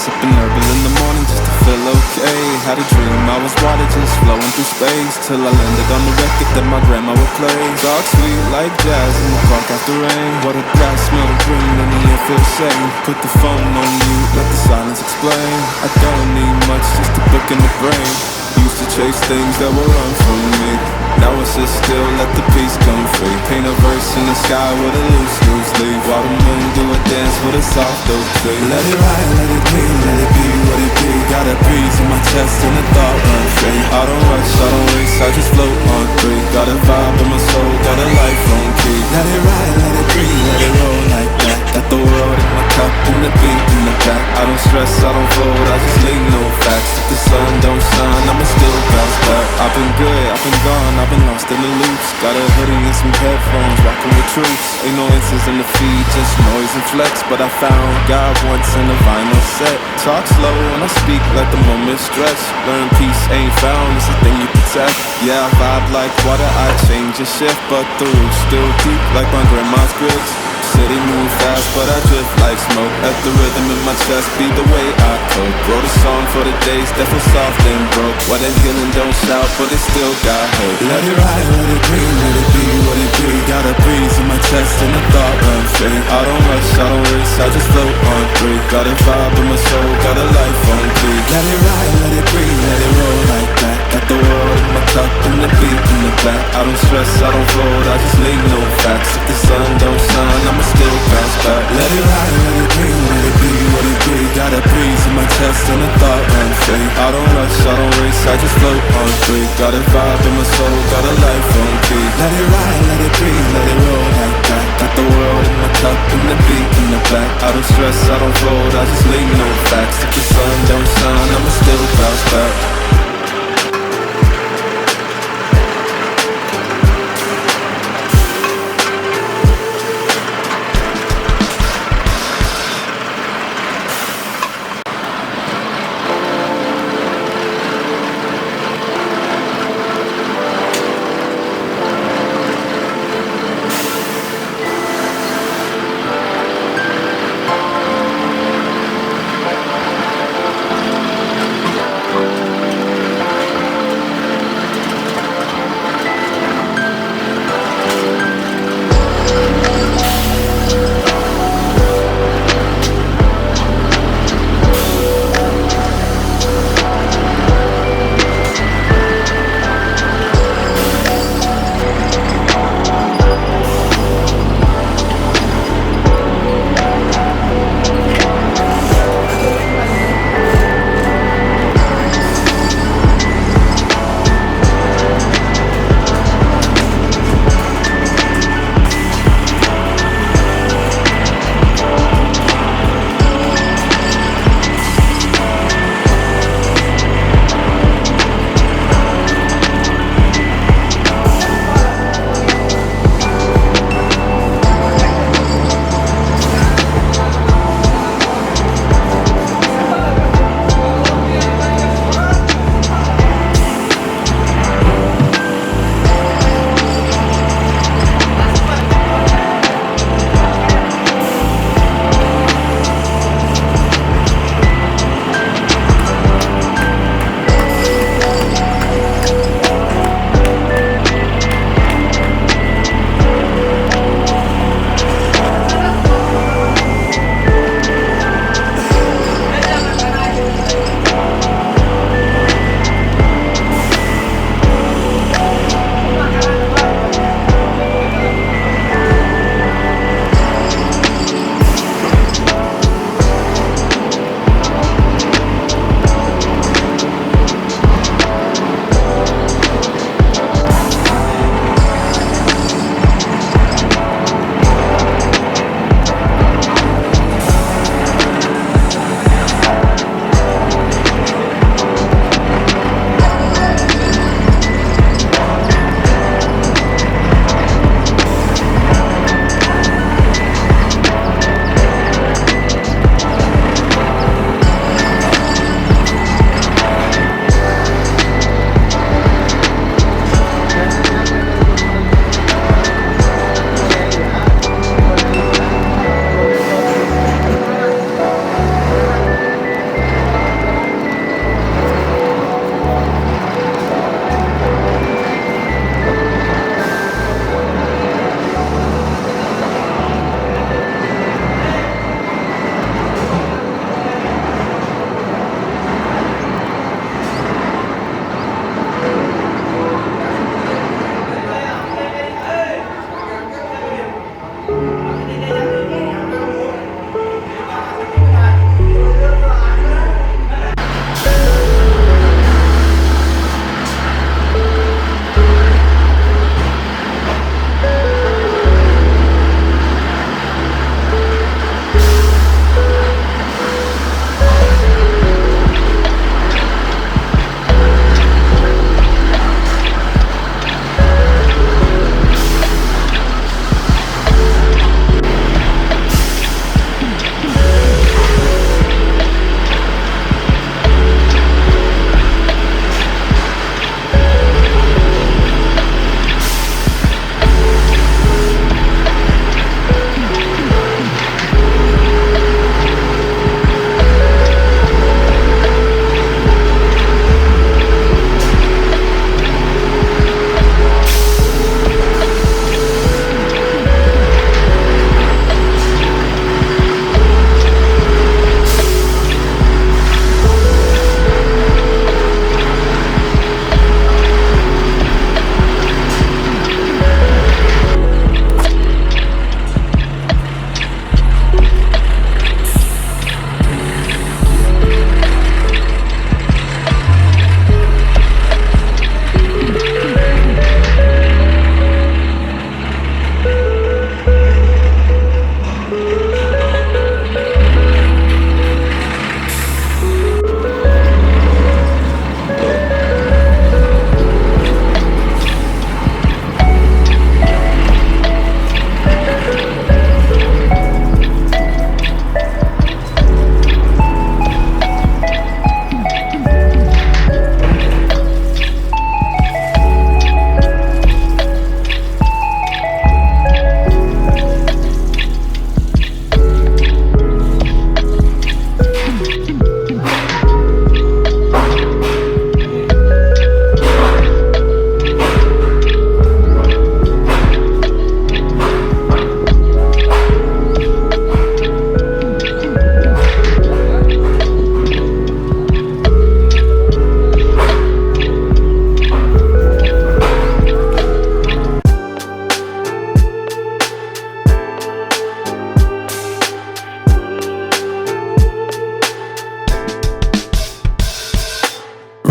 sipping herbal in the morning just to feel okay. Had a dream I was water just flowing through space, till I landed on the record that my grandma would play. Dark sweet like jazz in the park after rain. What a grass smell green and the air feels same. Put the phone on mute, let the silence explain. I don't need much, just a book in the brain. Used to chase things that will run from me. Now it's just still, let the peace come free. Paint a verse in the sky with a loose leaf. While the moon do a dance with a soft oak tree. Let it ride, let it be, let it be what it be. Got a breeze in my chest and a thought run free. I don't rush, I don't race, I just float on free. Got a vibe in my soul, got a life on key. Let it ride, let it breathe, let it roll like that. Got the world in my cup and the beat in the back. I don't stress, I don't fold, I just leave no facts. If the sun don't shine, I'ma still bounce back. I've been good, I've been gone, I've been lost in the loops. Got a hoodie and some headphones, rocking with troops. Ain't no answers in the feed, just noise and flex. But I found God once in a vinyl set. Talk slow when I speak, let the moment stretch. Learn peace ain't found, it's a thing you protect. Yeah, I vibe like water, I change and shift. But the roots still deep like my grandma's grits. City move fast, but I drift like smoke. Let the rhythm in my chest be the way I cope. Wrote a song for the days that feel soft and broke. Why they healing don't shout, but it still got hope. Let it ride, let it breathe, let it be what it be. Got a breeze in my chest and a thought run free. I don't rush, I don't race, I just float on free. Got a vibe in my soul, got a life on key. Let it ride, let it breathe, let it roll like that. Got the world in my cup and the beat in the back. I don't stress, I don't fold, I just leave no facts. If the sun don't shine, I'ma still bounce back. Let it ride, let it breathe, let it be what it be. Got a breeze in my chest and a thought run free. I don't rush, I don't race, I just float on free. Got a vibe in my soul, got a life on key. Let it ride, let it breathe, let it roll like that. Got the world in my cup and the beat in the back. I don't stress, I don't fold, I just leave no facts. If the sun don't shine, I'ma still bounce back.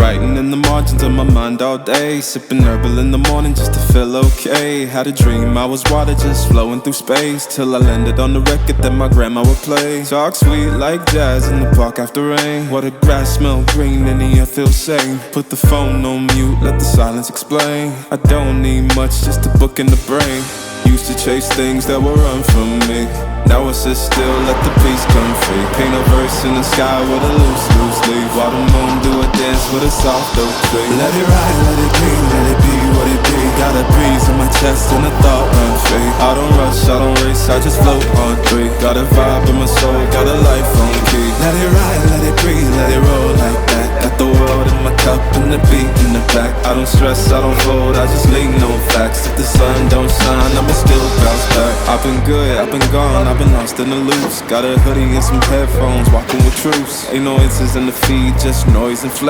Writing in the margins of my mind all day, sipping herbal in the morning just to feel okay. Had a dream I was water just flowing through space, till I landed on the record that my grandma would play. Talk sweet like jazz in the park after rain. What the grass smell green and the air feels sane. Put the phone on mute, let the silence explain. I don't need much, just a book in the brain. Used to chase things that were run from me. Now I sit still, let the peace come free. Paint a verse in the sky with a loose leaf. While the moon do a dance with a soft oak tree. Let it ride, let it be, let it be what it be. Got a breeze in my chest and a thought run free. I don't rush, I don't race, I just float on three. Got a vibe in my soul, got a life on key. Let it ride, let it breathe, let it roll like that. Got the world in my cup and the beat in the back. I don't stress, I don't fold, I just lean on facts. If the sun don't shine, I'ma still bounce back. I've been good, I've been gone, I've been lost in the loops. Got a hoodie and some headphones, walking with troops. Ain't no answers in the feed, just noise and flex.